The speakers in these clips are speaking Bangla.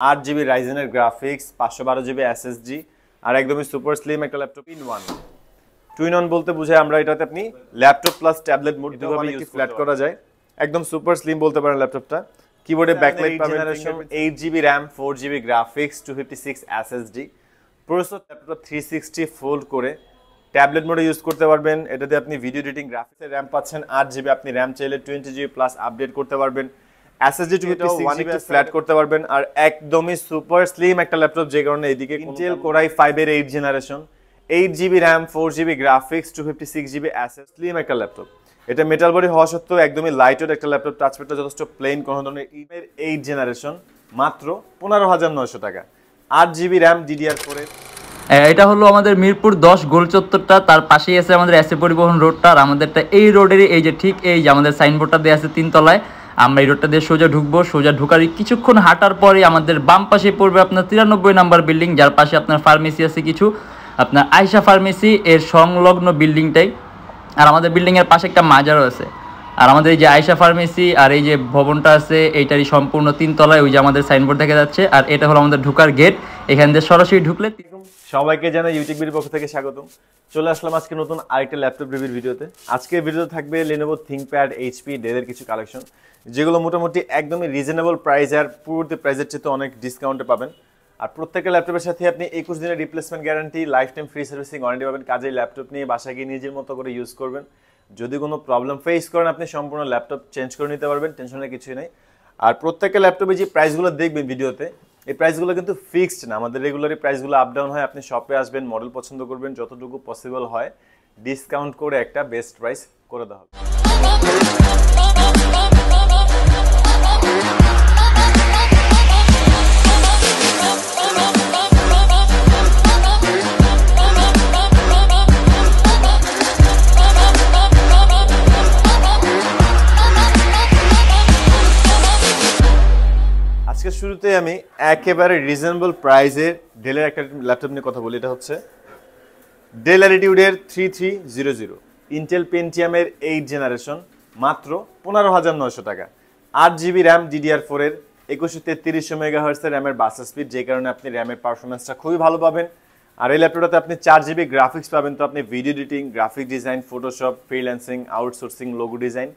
8GB রাইজেনের গ্রাফিক্স, 512GB এসএসডি আর একদমই সুপার স্লিম একটা laptop in one. Two in one বলতে বুঝায় আমরা এটাতে আপনি ল্যাপটপ প্লাস ট্যাবলেট মোড দুভাবে ফ্ল্যাট করা যায়। একদম সুপার স্লিম বলতে পারেন ল্যাপটপটা। কিবোর্ডে ব্যাকলাইট পাবেন, 8GB RAM, 4GB graphics, 256 SSD. Processor ল্যাপটপটা 360 ফোল্ড করে ট্যাবলেট মোডে ইউজ করতে পারবেন। এটাতে আপনি ভিডিও এডিটিং, গ্রাফিক্সের RAM পাচ্ছেন 8GB, আপনি RAM চাইলে 20GB প্লাস আপডেট করতে পারবেন। SSD 256GB ফ্ল্যাট করতে পারবেন আর একদমই সুপার স্লিম একটা ল্যাপটপ, যে কারণে এদিকে Intel Core i5 এর 8th generation, 8GB RAM, 4GB graphics, 256GB SSD, slim একটা ল্যাপটপ। এটা মেটাল বডি হওয়া সত্ত্বেও একদমই লাইটওয়েট একটা ল্যাপটপ, টাচপ্যাডটা যথেষ্ট প্লেন, কোনো ধরনের 8th জেনারেশন, মাত্র 15,900 টাকা। 8GB RAM DDR4 এর। এটা হলো আমাদের মিরপুর 10 গোল চত্বরটা, তার পাশেই আছে আমাদের এসএ পরিবহন রোডটা। আর আমাদেরটা এই রোডেরই এই যে ঠিক এই যে আমাদের সাইনবোর্ডটা দেওয়া আছে 3 তলায়। আমরা এই রোডটা দিয়ে সোজা ঢুকবো, সোজা ঢুকার কিছুক্ষণ হাঁটার পরে আমাদের বাম পাশে পড়বে আপনার 93 নাম্বার বিল্ডিং, যার পাশে আপনার ফার্মেসি আছে কিছু, আপনার আয়শা ফার্মেসি এর সংলগ্ন বিল্ডিংটাই। আর আমাদের বিল্ডিংয়ের পাশে একটা মাজারও আছে। আর আমাদের এই যে আয়শা ফার্মেসি আর এই যে ভবনটা আছে এইটারই সম্পূর্ণ 3 তলায় ওই যে আমাদের সাইনবোর্ড দেখা যাচ্ছে। আর এটা হলো আমাদের ঢুকার গেট, এখান দিয়ে সরাসরি ঢুকলে। সবাইকে জানাই ইউটিউবের পক্ষ থেকে স্বাগতম। চলে আসলাম আজকে নতুন আরেকটা ল্যাপটপ রিভিউর ভিডিওতে। আজকের ভিডিওতে থাকবে Lenovo ThinkPad, HP, Dell এর কিছু কালেকশন, যেগুলো মোটামুটি একদমই রিজনেবল প্রাইস আর পূর্ববর্তী প্রাইসের চেয়ে অনেক ডিসকাউন্টে পাবেন। আর প্রত্যেকটা ল্যাপটপের সাথে আপনি 21 দিনের replacement guarantee, life time free servicing warranty পাবেন। কাজেই ল্যাপটপ নিয়ে বাসায় গিয়ে নিজের মতো করে ইউজ করবেন। যদি কোনো প্রবলেম ফেস করেন আপনি সম্পূর্ণ ল্যাপটপ চেঞ্জ করে নিতে পারবেন, টেনশনের কিছুই নেই। আর প্রত্যেকটা ল্যাপটপে যে প্রাইসগুলো দেখবেন ভিডিওতে, এই প্রাইসগুলো কিন্তু ফিক্সড না, আমাদের রেগুলারই প্রাইসগুলো আপ ডাউন হয়। আপনি শপে আসবেন, মডেল পছন্দ করবেন, যতটুকু পসিবল হয় ডিসকাউন্ট করে একটা বেস্ট প্রাইস করে দেওয়া হবে। আজকে শুরুতে আমি একেবারে রিজনেবল প্রাইসের ডেলের একটা ল্যাপটপ নিয়ে কথা বলি। এটা হচ্ছে ডেল ল্যাটিটিউডের 3300 ইন্টেল পেন্টিয়ামের 8th জেনারেশন, মাত্র 15,900 টাকা। 8GB RAM DDR4 এর, 2133 MHz এর র্যামের বাস স্পিড, যে কারণে আপনি র্যামের পারফরমেন্সটা খুবই ভালো পাবেন। আর এই ল্যাপটপটাতে আপনি 4GB গ্রাফিক্স পাবেন। তো আপনি video editing, graphic design, Photoshop, freelancing, outsourcing, logo design,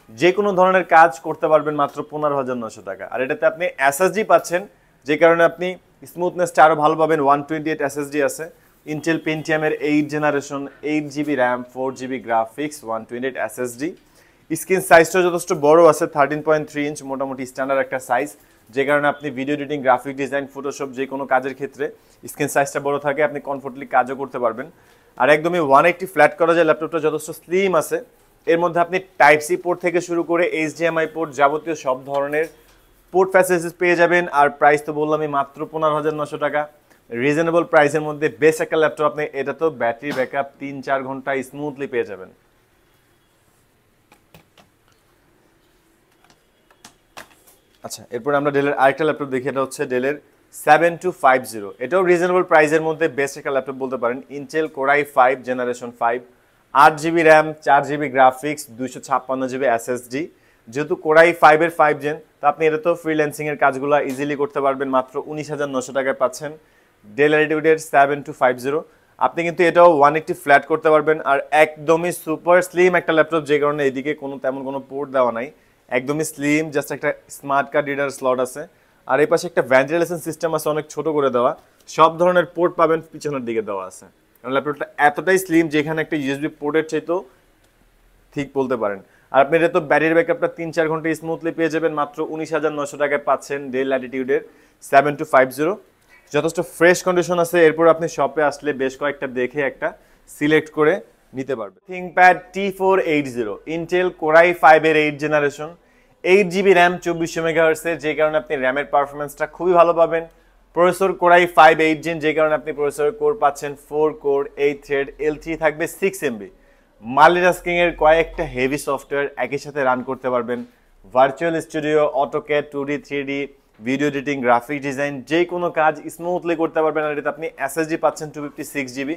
যে কোনো ধরনের কাজ করতে পারবেন মাত্র 15,900 টাকা। আর এটাতে আপনি এসএসডি পাচ্ছেন, যে কারণে আপনি স্মুথনেসটা আরও ভালো পাবেন। 128 এসএসডি আছে, ইন্টেল পেন্টিয়ামের 8th generation, 8GB RAM, 4GB graphics, 128 SSD. Screen সাইজটা যথেষ্ট বড় আছে, 13.3 ইঞ্চ, মোটামুটি স্ট্যান্ডার্ড একটা সাইজ, যে কারণে আপনি video editing, graphic design, Photoshop, যে কোনো কাজের ক্ষেত্রে স্ক্রিন সাইজটা বড় থাকে, আপনি কমফোর্টলি কাজও করতে পারবেন। আর একদমই 180 ফ্ল্যাট করা যায়, ল্যাপটপটা যথেষ্ট স্লিম আছে। এর মধ্যে আপনি টাইপ সি পোর্ট থেকে শুরু করে HDMI পোর্ট, যাবতীয় সব ধরনের পোর্ট ফ্যাসিলিটিস পেয়ে যাবেন। আর প্রাইস তো বললামই মাত্র 15,900 টাকা। রিজনেবল প্রাইসের মধ্যে বেস্ট একটা ল্যাপটপ। আপনি এটা তো ব্যাটারি ব্যাকআপ 3-4 ঘন্টা স্মুথলি পেয়ে যাবেন। আচ্ছা, এরপর আমরা ডেলের আরেকটা ল্যাপটপ দেখি। এটা হচ্ছে ডেলের 7250। এটাও রিজনেবল প্রাইসের মধ্যে বেস্ট একটা ল্যাপটপ বলতে পারেন। Intel Core i5 generation 5, 8GB RAM, 4GB graphics, 256GB SSD. যেহেতু Core i5 এর 5 জেন, তো আপনি এটা তো ফ্রিল্যান্সিং এর কাজগুলো ইজিলি করতে পারবেন। মাত্র 19,900 টাকায় পাচ্ছেন ডেল ল্যাটিটিউডের 7250। আপনি কিন্তু এটাও 180 ফ্ল্যাট করতে পারবেন। আর একদমই সুপার স্লিম একটা ল্যাপটপ, যে কারণে এদিকে তেমন কোনো পোর্ট দেওয়া নাই, একদমই স্লিম, জাস্ট একটা স্মার্ট কার্ড রিডার স্লট আছে। আর এই পাশে একটা ভেন্টিলেশন সিস্টেম আছে, অনেক ছোট করে দেওয়া, সব ধরনের পোর্ট পাবেন পিছনের দিকে দেওয়া আছে। কারণ ল্যাপটপটা এতটাই স্লিম, যেখানে একটা ইউএসবি পোর্টের চাইতেও ঠিক বলতে পারেন। আর আপনি এটা তো ব্যাটারি ব্যাকআপটা 3-4 ঘন্টা স্মুথলি পেয়ে যাবেন। মাত্র 19,900 টাকায় পাচ্ছেন ডেল ল্যাটিটিউডের 7250। যথেষ্ট ফ্রেশ কন্ডিশন আছে। এরপর আপনি শপে আসলে বেশ কয়েকটা দেখে একটা সিলেক্ট করে নিতে পারবেন। ThinkPad T480 Intel Core i5 এর 8th generation, 8GB RAM, 2400 MHz এর, যে কারণে আপনি র্যামের পারফরমেন্সটা খুবই ভালো পাবেন। প্রসেসর Core i5 8 জেন, যে কারণে আপনি প্রসেসর কোর পাচ্ছেন 4 কোর, 8 থ্রেড, L3 থাকবে 6MB। মাল্টিটাস্কিং এর কয়েকটা হেভি সফটওয়্যার একই সাথে রান করতে পারবেন। Virtual studio, AutoCAD, 2D 3D, video editing, graphic design, যে কোনো কাজ স্মুথলি করতে পারবেন। আর এটাতে আপনি এসএসডি পাচ্ছেন 256GB,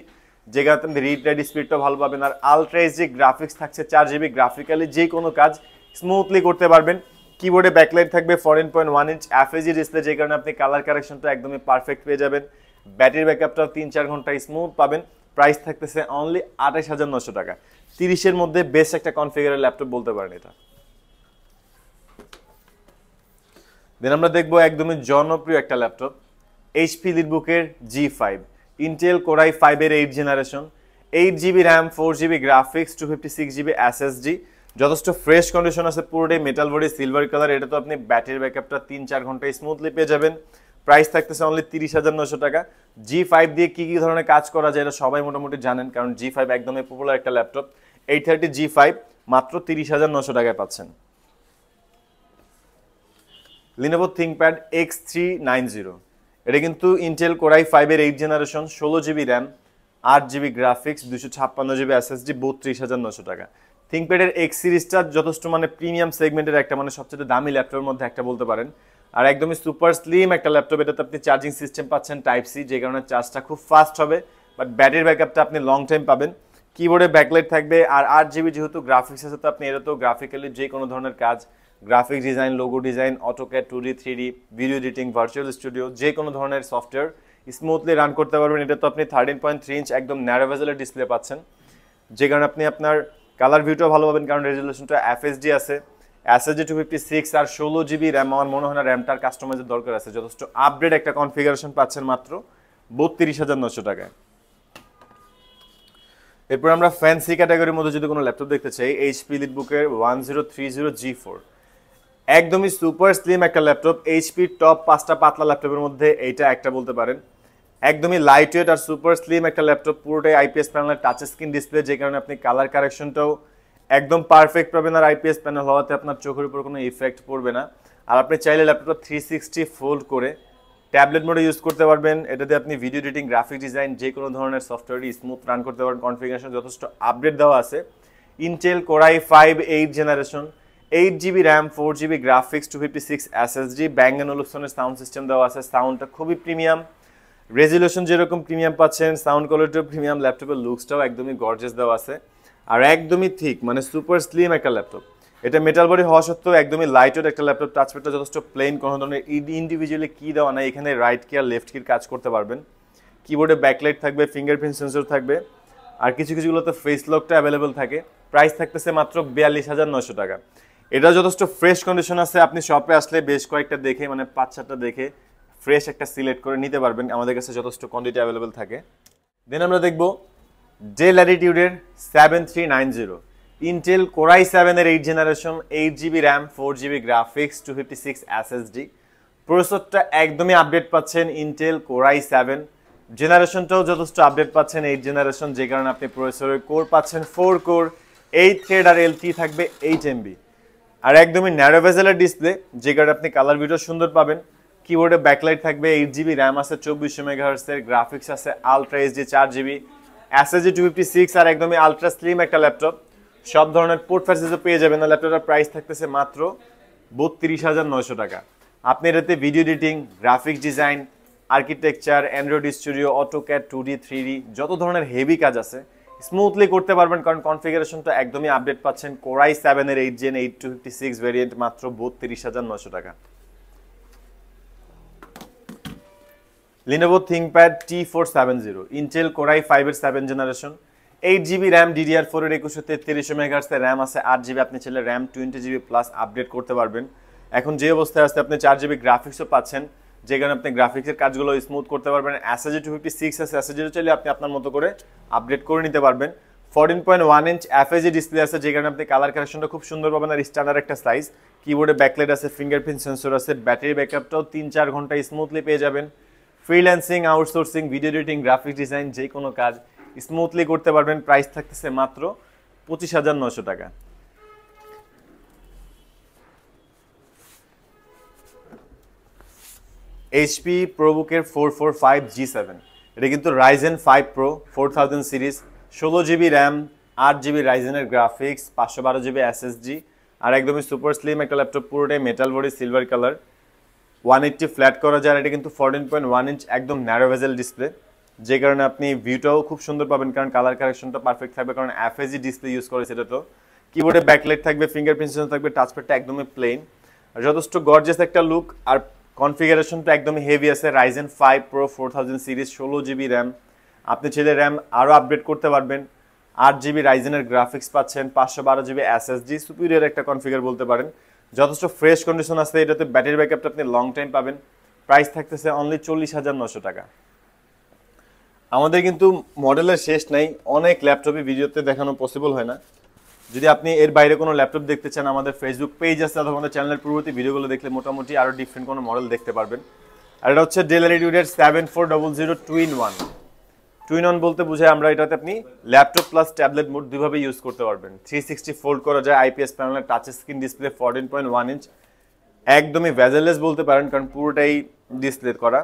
যে কারণে আপনি রিড রাইট স্পিডটাও ভালো পাবেন। আর আলট্রা এইচডি গ্রাফিক্স থাকছে 4GB, গ্রাফিক্যালি যে কোনো কাজ স্মুথলি করতে পারবেন। কিবোর্ডে ব্যাকলাইট থাকবে 14.1 ইঞ্চ এফএজি ডিসপ্লে, যে কারণে আপনি কালার কারেকশনটা একদমই পারফেক্ট পেয়ে যাবেন। ব্যাটারি ব্যাকআপটাও 3-4 ঘন্টা স্মুথ পাবেন। প্রাইস থাকতেছে অনলি 28,900 টাকা। 30-এর মধ্যে বেস্ট একটা কনফিগারের ল্যাপটপ বলতে পারেন এটা। দেন আমরা দেখবো একদমই জনপ্রিয় একটা ল্যাপটপ, এইচপি লিটবুকের G5 ইন্টেল কোর i5 এর 8 generation, 8GB RAM, 4GB graphics, 256GB SSD, যথেষ্ট ফ্রেশ কন্ডিশন আছে, পুরোটাই মেটাল বডি, সিলভার কালার। এটা তো আপনি ব্যাটারি ব্যাকআপটা 3-4 ঘন্টা স্মুথলি পেয়ে যাবেন। প্রাইস থাকতেছে অনলি 30,900 টাকা। G5 দিয়ে কি কি ধরনের কাজ করা যায় এটা সবাই মোটামুটি জানেন, কারণ G5 একদমই পপুলার একটা ল্যাপটপ। 830 G5 মাত্র 30,900 টাকায় পাচ্ছেন। Lenovo ThinkPad X390, এটা কিন্তু ইন্টেল কোর i5 এর 8 জেনারেশন, 16GB RAM, 8GB graphics, 256GB SSD, 32,900 টাকা। ThinkPad এর X সিরিজটা যথেষ্ট মানে প্রিমিয়াম সেগমেন্টের একটা, মানে সবচেয়ে দামি ল্যাপটপের মধ্যে একটা বলতে পারেন। আর একদমই সুপার স্লিম একটা ল্যাপটপ। এটাতে আপনি চার্জিং সিস্টেম পাচ্ছেন টাইপ সি, যে কারণে চার্জটা খুব ফাস্ট হবে, বাট ব্যাটারি ব্যাকআপটা আপনি লং টাইম পাবেন। কিবোর্ডে ব্যাকলাইট থাকবে, আর 8GB যেহেতু গ্রাফিক্স আছে, তো আপনি এটাতেও গ্রাফিক্যালি যে কোনো ধরনের কাজ, graphics design, logo design, AutoCAD, 2D 3D, video editing, virtual studio, যে কোনো ধরনের সফটওয়্যার স্মুথলি রান করতে পারবেন। এটা তো আপনি 13.3 ইঞ্চ একদম ন্যারো বেজেলের ডিসপ্লে পাচ্ছেন, যে কারণে আপনি আপনার কালার ভিউটাও ভালো পাবেন, কারণ রেজলিউশনটা এফএসডি আছে, এসএসডি 256 আর 16GB র্যাম। আমার মনে হয় না র্যামটার কাস্টমাইজের দরকার আছে, যথেষ্ট আপডেট একটা কনফিগারেশন পাচ্ছেন মাত্র 32,900 টাকায়। এরপর আমরা ফ্যান্সি ক্যাটাগরির মধ্যে যদি কোনো ল্যাপটপ দেখতে চাই, এইচপি লিটবুকের 1030 G4, একদমই সুপার স্লিম একটা ল্যাপটপ। এইচপি টপ 5টা পাতলা ল্যাপটপের মধ্যে এইটা একটা বলতে পারেন। একদমই লাইট ওয়েট আর সুপার স্লিম একটা ল্যাপটপ, পুরোটাই আইপিএস প্যানেলের টাচ স্ক্রিন ডিসপ্লে, যে কারণে আপনি কালার কারেকশনটাও একদম পারফেক্ট পাবেন, আর আইপিএস প্যানেল হওয়াতে আপনার চোখের উপর কোনো ইফেক্ট পড়বে না। আর আপনি চাইলে ল্যাপটপটা 360 ফোল্ড করে ট্যাবলেট মোডে ইউজ করতে পারবেন। এটাতে আপনি ভিডিও এডিটিং, গ্রাফিক ডিজাইন, যে কোনো ধরনের সফটওয়্যারই স্মুথ রান করতে পারবেন। কনফিগারেশন যথেষ্ট আপডেট দেওয়া আছে। Intel core i5 8 generation, 8GB RAM, 4GB graphics, 256 SSD, Bang and ওলুফসনের সাউন্ড সিস্টেম দেওয়া আছে। সাউন্ডটা খুবই প্রিমিয়াম, রেজলিউশন যেরকম প্রিমিয়াম পাচ্ছেন, সাউন্ড কোয়ালিটিও প্রিমিয়াম, ল্যাপটপের লুকসটাও একদমই গর্জিয়াস দেওয়া আছে, আর একদমই ঠিক মানে সুপার স্লিম একটা ল্যাপটপ। এটা মেটাল বডি হওয়া সত্ত্বেও একদমই লাইট ওয়েট একটা ল্যাপটপ। টাচপ্যাডটা যথেষ্ট প্লেন, কোনো ধরনের ইন্ডিভিজুয়ালি কি দেওয়া নাই, এখানে রাইট কি আর লেফট কির কাজ করতে পারবেন। কিবোর্ডে ব্যাকলাইট থাকবে, ফিঙ্গারপ্রিন্ট সেন্সর থাকবে, আর কিছু কিছুগুলোতে ফেস লকটা অ্যাভেলেবল থাকে। প্রাইস থাকতেছে মাত্র 42,900 টাকা। এটা যথেষ্ট ফ্রেশ কন্ডিশন আছে, আপনি শপে আসলে বেশ কয়েকটা দেখে মানে 5-4টা দেখে ফ্রেশ একটা সিলেক্ট করে নিতে পারবেন, আমাদের কাছে যথেষ্ট কোয়ান্টিটি অ্যাভেলেবল থাকে। দেন আমরা দেখব ডেল ল্যাটিটিউডের 7390, ইন্টেল কোর i7 এর 8 generation, 8GB RAM, 4GB graphics, 256 SSD. প্রসেসরটা একদমই আপডেট পাচ্ছেন, ইন্টেল কোর i7 জেনারেশনটাও যথেষ্ট আপডেট পাচ্ছেন, 8 জেনারেশন, যে কারণে আপনি প্রসেসরের কোর পাচ্ছেন 4 কোর, 8 থ্রেড, আর এলটি থাকবে 8MB, আর একদমই ন্যারো বেজেলের ডিসপ্লে, যে কারণে আপনি কালার ভিডিও সুন্দর পাবেন। কিবোর্ডে ব্যাকলাইট থাকবে, 8GB র্যাম আছে, 2400 মেগাহার্টজের গ্রাফিক্স আছে, আলট্রা এইচডি 4GB, এসএসডি 256, আর একদমই আলট্রা স্লিম একটা ল্যাপটপ। সব ধরনের পোর্ট ফ্যাসিলিটি পেয়ে যাবেন। ল্যাপটপটার প্রাইস থাকতেছে মাত্র 32,900 টাকা। আপনি এটাতে video editing, graphics design, architecture, Android studio, AutoCAD, 2D 3D, যত ধরনের হেভি কাজ আছে স্মুথলি করতে পারবেন, কারণ কনফিগারেশনটা একদমই আপডেট পাচ্ছেন। কোর i7 এর 8 জেন 8256 ভেরিয়েন্ট, মাত্র 32,900 টাকা। Lenovo ThinkPad T470, Intel core i5 এর 7 জেনারেশন, 8GB র্যাম, DDR4 এর 2133 মেগাহার্টজের র্যাম আছে, 8GB আপনি চাইলে র্যাম 20GB প্লাস আপডেট করতে পারবেন। এখন যে অবস্থায় আছে আপনি 4GB গ্রাফিক্সও পাচ্ছেন, যে কারণে আপনি গ্রাফিক্সের কাজগুলো স্মুথ করতে পারবেন। এসএসডি 256 আছে, এসএসডি চাইলে আপনি আপনার মতো করে আপডেট করে নিতে পারবেন। 14.1 ইঞ্চ এফএজি ডিসপ্লে আছে, যে কারণে আপনি কালার কারেকশনটা খুব সুন্দর পাবেন, আর স্ট্যান্ডার্ড একটা সাইজ। কিবোর্ডে ব্যাকলাইট আছে, ফিঙ্গারপ্রিন্ট সেন্সর আছে, ব্যাটারি ব্যাকআপটাও 3-4 ঘন্টা স্মুথলি পেয়ে যাবেন। Freelancing, outsourcing, video editing, graphics design, যে কোনো কাজ স্মুথলি করতে পারবেন। প্রাইস থাকতেছে মাত্র 25,900 টাকা। এইচপি প্রোবুকের 445 G7, এটা কিন্তু Ryzen 5 pro 4000 series, 16GB RAM, 8GB রাইজেনের গ্রাফিক্স, 512GB এসএসডি, আর একদমই সুপার স্লিম একটা ল্যাপটপ, পুরোটাই metal body, silver colour, 180 flat করা যায়। এটা কিন্তু 14.1 ইঞ্চ একদম ন্যারো বেজেল ডিসপ্লে, যে কারণে আপনি ভিউটাও খুব সুন্দর পাবেন, কারণ কালার কারেকশনটা পারফেক্ট থাকবে, কারণ এফএজি ডিসপ্লে ইউজ করেছে এটা। তো কিবোর্ডে ব্যাকলাইট থাকবে, ফিঙ্গারপ্রিন্ট সেন্সর থাকবে, টাচপ্যাডটা একদমই প্লেন, আর যথেষ্ট গর্জিয়াস একটা লুক, আর কনফিগারেশনটা একদমই হেভি আছে। Ryzen 5 Pro 4000 series, 16GB RAM, আপনি চাইলে র্যাম আরও আপগ্রেড করতে পারবেন। 8GB রাইজেনের গ্রাফিক্স পাচ্ছেন, 512GB SSD, সুপিরিয়র একটা কনফিগার বলতে পারেন। যথেষ্ট ফ্রেশ কন্ডিশন আছে এটাতে, ব্যাটারি ব্যাকআপটা আপনি লং টাইম পাবেন। প্রাইস থাকতেছে অনলি 40,900 টাকা। আমাদের কিন্তু মডেলের শেষ নাই, অনেক ল্যাপটপই ভিডিওতে দেখানো পসিবল হয় না। যদি আপনি এর বাইরে কোনো ল্যাপটপ দেখতে চান, আমাদের ফেসবুক পেজ আছে অথবা আমাদের চ্যানেলের পূর্ববর্তী ভিডিওগুলো দেখলে মোটামুটি আরও ডিফারেন্ট কোনো মডেল দেখতে পারবেন। আর এটা হচ্ছে ডেল ল্যাটিটিউডের 7400 টুইন-1। টুইন-1 বলতে বোঝায় আমরা এটাতে আপনি ল্যাপটপ প্লাস ট্যাবলেট মোড দুইভাবে ইউজ করতে পারবেন। 360 ফোল্ড করা যায়, IPS প্যানেলের টাচ স্ক্রিন ডিসপ্লে, 14.1 ইঞ্চ, একদমই ভেজেলেস বলতে পারেন কারণ পুরোটাই ডিসপ্লে করা।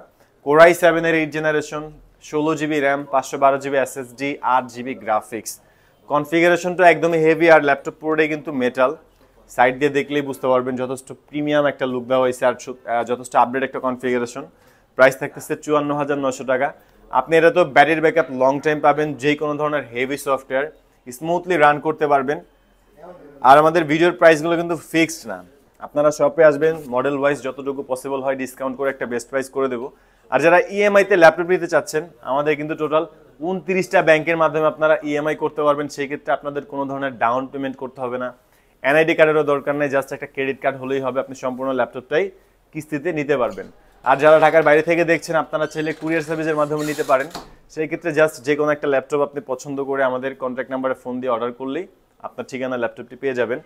Core i7 এর 8 জেনারেশন, 16GB RAM, 512GB SSD, 8GB graphics. কনফিগারেশনটা একদমই হেভি, আর ল্যাপটপ পুরোটাই কিন্তু মেটাল। সাইড দিয়ে দেখলেই বুঝতে পারবেন যথেষ্ট প্রিমিয়াম একটা লুক দেওয়া হয়েছে, আর যথেষ্ট আপডেট একটা কনফিগারেশন। প্রাইস থাকতেছে 54,900 টাকা। আপনি এটা তো ব্যাটারি ব্যাকআপ লং টাইম পাবেন, যে কোনো ধরনের হেভি সফটওয়্যার স্মুথলি রান করতে পারবেন। আর আমাদের ভিডিওর প্রাইসগুলো কিন্তু ফিক্সড না, আপনারা শপে আসবেন, মডেল ওয়াইজ যতটুকু পসিবল হয় ডিসকাউন্ট করে একটা বেস্ট প্রাইস করে দেবো। আর যারা ইএমআইতে ল্যাপটপ নিতে চাচ্ছেন, আমাদের কিন্তু টোটাল 29টা ব্যাংকের মাধ্যমে আপনারা ইএমআই করতে পারবেন। সেই ক্ষেত্রে আপনাদের কোনো ধরনের ডাউন পেমেন্ট করতে হবে না, এনআইডি কার্ডেরও দরকার নেই, জাস্ট একটা ক্রেডিট কার্ড হলেই হবে, আপনি সম্পূর্ণ ল্যাপটপটাই কিস্তিতে নিতে পারবেন। আর যারা ঢাকার বাইরে থেকে দেখছেন, আপনারা চাইলে কুরিয়ার সার্ভিসের মাধ্যমে নিতে পারেন। সেই ক্ষেত্রে জাস্ট যে কোনো একটা ল্যাপটপ আপনি পছন্দ করে আমাদের কন্ট্যাক্ট নাম্বারে ফোন দিয়ে অর্ডার করলেই আপনার ঠিকানা ল্যাপটপটি পেয়ে যাবেন।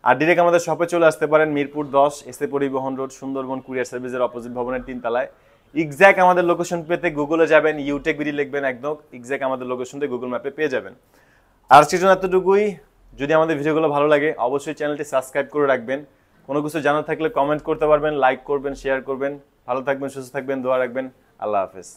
আর ডিরেক্ট আমাদের শপে চলে আসতে পারেন, মিরপুর 10 এসএ পরিবহন রোড, সুন্দরবন কুরিয়ার সার্ভিসের অপোজিট ভবনের 3 তলায়। এক্স্যাক্ট আমাদের লোকেশন পেতে গুগলে যাবেন, ইউটেকবিডি লিখবেন, একদম এক্স্যাক্ট আমাদের লোকেশন দিয়ে গুগল ম্যাপে পেয়ে যাবেন। আর সেজন্য এতটুকুই। যদি আমাদের ভিডিওগুলো ভালো লাগে অবশ্যই চ্যানেলটি সাবস্ক্রাইব করে রাখবেন। কোনো কিছু জানার থাকলে কমেন্ট করতে পারবেন, লাইক করবেন, শেয়ার করবেন। ভালো থাকবেন, সুস্থ থাকবেন, দোয়া রাখবেন। আল্লাহ হাফেজ।